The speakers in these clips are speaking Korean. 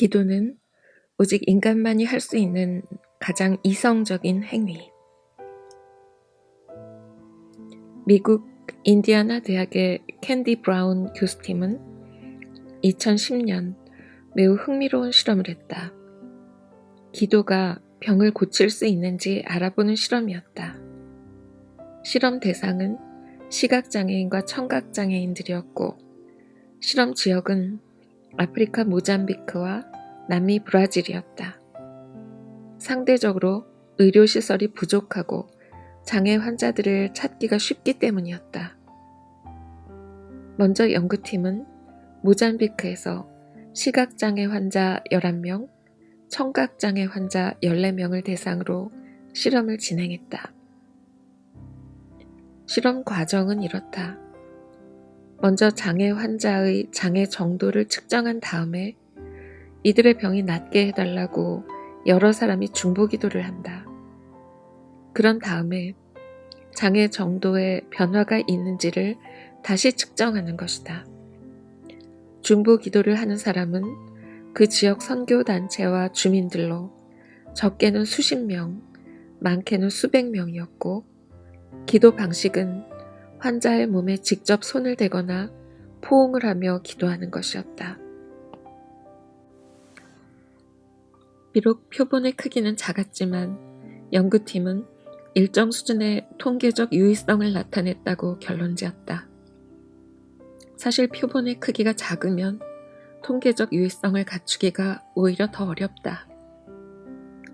기도는 오직 인간만이 할 수 있는 가장 이성적인 행위. 미국 인디애나 대학의 캔디 브라운 교수팀은 2010년 매우 흥미로운 실험을 했다. 기도가 병을 고칠 수 있는지 알아보는 실험이었다. 실험 대상은 시각장애인과 청각장애인들이었고, 실험 지역은 아프리카 모잠비크와 남미 브라질이었다. 상대적으로 의료시설이 부족하고 장애 환자들을 찾기가 쉽기 때문이었다. 먼저 연구팀은 모잠비크에서 시각장애 환자 11명, 청각장애 환자 14명을 대상으로 실험을 진행했다. 실험 과정은 이렇다. 먼저 장애 환자의 장애 정도를 측정한 다음에 이들의 병이 낫게 해달라고 여러 사람이 중보기도를 한다. 그런 다음에 장애 정도의 변화가 있는지를 다시 측정하는 것이다. 중보기도를 하는 사람은 그 지역 선교단체와 주민들로 적게는 수십 명, 많게는 수백 명이었고, 기도 방식은 환자의 몸에 직접 손을 대거나 포옹을 하며 기도하는 것이었다. 비록 표본의 크기는 작았지만 연구팀은 일정 수준의 통계적 유의성을 나타냈다고 결론지었다. 사실 표본의 크기가 작으면 통계적 유의성을 갖추기가 오히려 더 어렵다.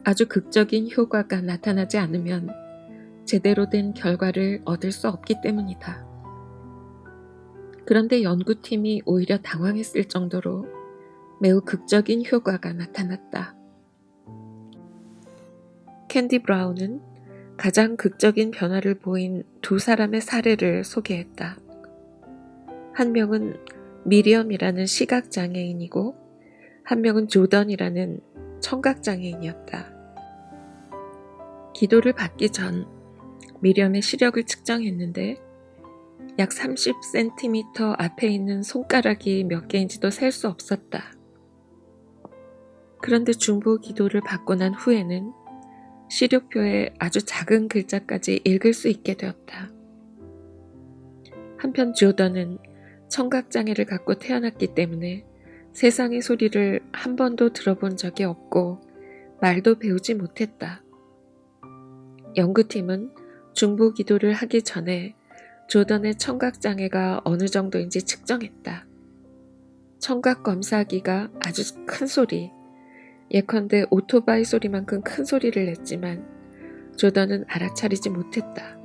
아주 극적인 효과가 나타나지 않으면 제대로 된 결과를 얻을 수 없기 때문이다. 그런데 연구팀이 오히려 당황했을 정도로 매우 극적인 효과가 나타났다. 캔디 브라운은 가장 극적인 변화를 보인 두 사람의 사례를 소개했다. 한 명은 미리엄이라는 시각장애인이고 한 명은 조던이라는 청각장애인이었다. 기도를 받기 전 미리엄의 시력을 측정했는데 약 30cm 앞에 있는 손가락이 몇 개인지도 셀 수 없었다. 그런데 중보 기도를 받고 난 후에는 시력표에 아주 작은 글자까지 읽을 수 있게 되었다. 한편 조던은 청각장애를 갖고 태어났기 때문에 세상의 소리를 한 번도 들어본 적이 없고 말도 배우지 못했다. 연구팀은 중보 기도를 하기 전에 조던의 청각장애가 어느 정도인지 측정했다. 청각 검사기가 아주 큰 소리, 예컨대 오토바이 소리만큼 큰 소리를 냈지만 조던은 알아차리지 못했다.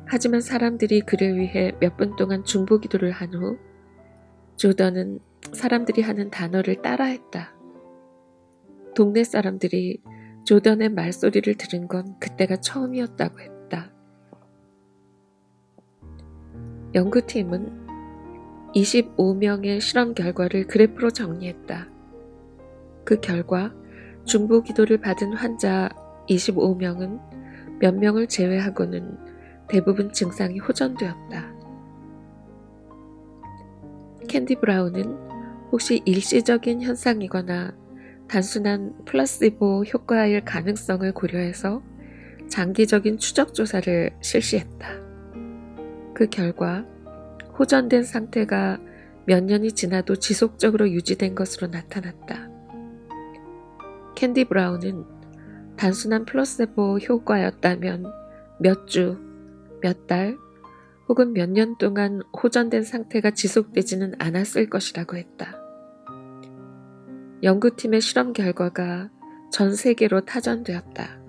하지만 사람들이 그를 위해 몇 분 동안 중보 기도를 한 후 조던은 사람들이 하는 단어를 따라했다. 동네 사람들이 조던의 말소리를 들은 건 그때가 처음이었다고 했다. 연구팀은 25명의 실험 결과를 그래프로 정리했다. 그 결과 중보 기도를 받은 환자 25명은 몇 명을 제외하고는 대부분 증상이 호전되었다. 캔디 브라운은 혹시 일시적인 현상이거나 단순한 플라시보 효과일 가능성을 고려해서 장기적인 추적 조사를 실시했다. 그 결과 호전된 상태가 몇 년이 지나도 지속적으로 유지된 것으로 나타났다. 캔디 브라운은 단순한 플라시보 효과였다면 몇 주, 몇 달, 혹은 몇 년 동안 호전된 상태가 지속되지는 않았을 것이라고 했다. 연구팀의 실험 결과가 전 세계로 타전되었다.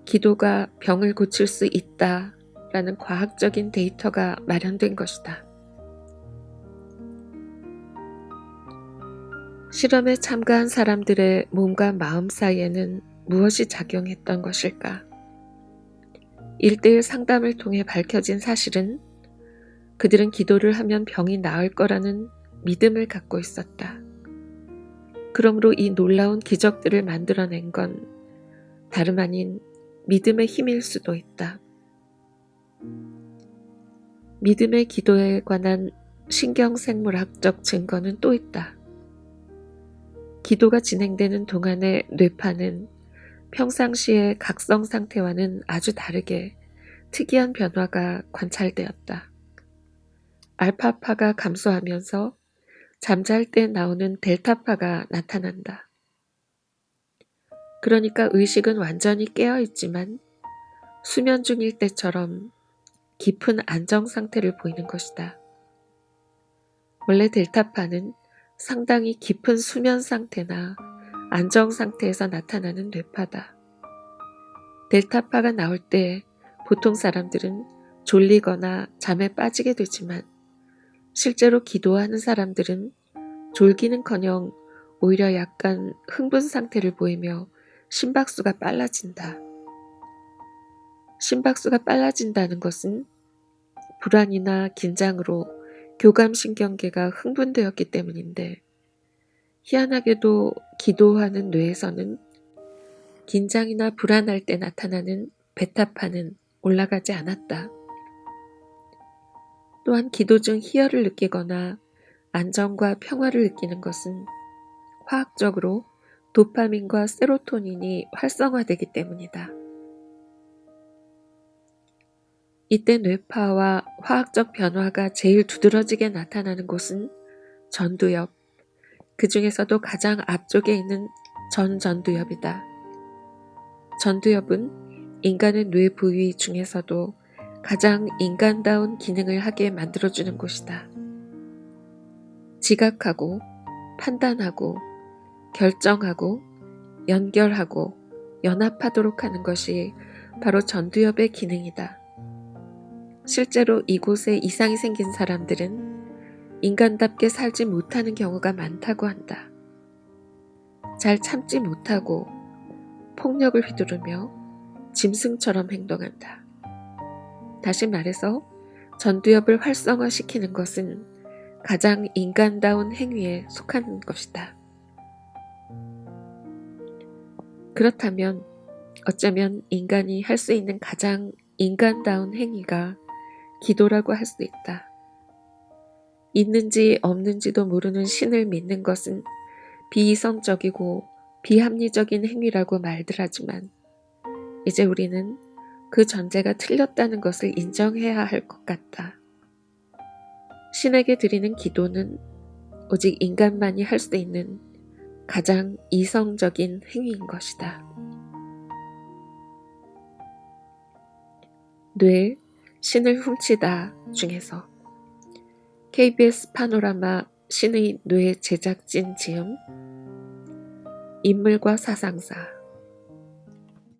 기도가 병을 고칠 수 있다라는 과학적인 데이터가 마련된 것이다. 실험에 참가한 사람들의 몸과 마음 사이에는 무엇이 작용했던 것일까? 1:1 상담을 통해 밝혀진 사실은 그들은 기도를 하면 병이 나을 거라는 믿음을 갖고 있었다. 그러므로 이 놀라운 기적들을 만들어낸 건 다름 아닌 믿음의 힘일 수도 있다. 믿음의 기도에 관한 신경생물학적 증거는 또 있다. 기도가 진행되는 동안의 뇌파는 평상시의 각성 상태와는 아주 다르게 특이한 변화가 관찰되었다. 알파파가 감소하면서 잠잘 때 나오는 델타파가 나타난다. 그러니까 의식은 완전히 깨어있지만 수면 중일 때처럼 깊은 안정 상태를 보이는 것이다. 원래 델타파는 상당히 깊은 수면 상태나 안정 상태에서 나타나는 뇌파다. 델타파가 나올 때 보통 사람들은 졸리거나 잠에 빠지게 되지만 실제로 기도하는 사람들은 졸기는커녕 오히려 약간 흥분 상태를 보이며 심박수가 빨라진다. 심박수가 빨라진다는 것은 불안이나 긴장으로 교감신경계가 흥분되었기 때문인데 희한하게도 기도하는 뇌에서는 긴장이나 불안할 때 나타나는 베타파는 올라가지 않았다. 또한 기도 중 희열을 느끼거나 안정과 평화를 느끼는 것은 화학적으로 도파민과 세로토닌이 활성화되기 때문이다. 이때 뇌파와 화학적 변화가 제일 두드러지게 나타나는 곳은 전두엽, 그 중에서도 가장 앞쪽에 있는 전전두엽이다. 전두엽은 인간의 뇌 부위 중에서도 가장 인간다운 기능을 하게 만들어주는 곳이다. 지각하고, 판단하고, 결정하고, 연결하고, 연합하도록 하는 것이 바로 전두엽의 기능이다. 실제로 이곳에 이상이 생긴 사람들은 인간답게 살지 못하는 경우가 많다고 한다. 잘 참지 못하고 폭력을 휘두르며 짐승처럼 행동한다. 다시 말해서 전두엽을 활성화시키는 것은 가장 인간다운 행위에 속하는 것이다. 그렇다면 어쩌면 인간이 할 수 있는 가장 인간다운 행위가 기도라고 할 수 있다. 있는지 없는지도 모르는 신을 믿는 것은 비이성적이고 비합리적인 행위라고 말들 하지만 이제 우리는 그 전제가 틀렸다는 것을 인정해야 할 것 같다. 신에게 드리는 기도는 오직 인간만이 할 수 있는 가장 이성적인 행위인 것이다. 뇌, 신을 훔치다 중에서 KBS 파노라마 신의 뇌 제작진 지음 인물과 사상사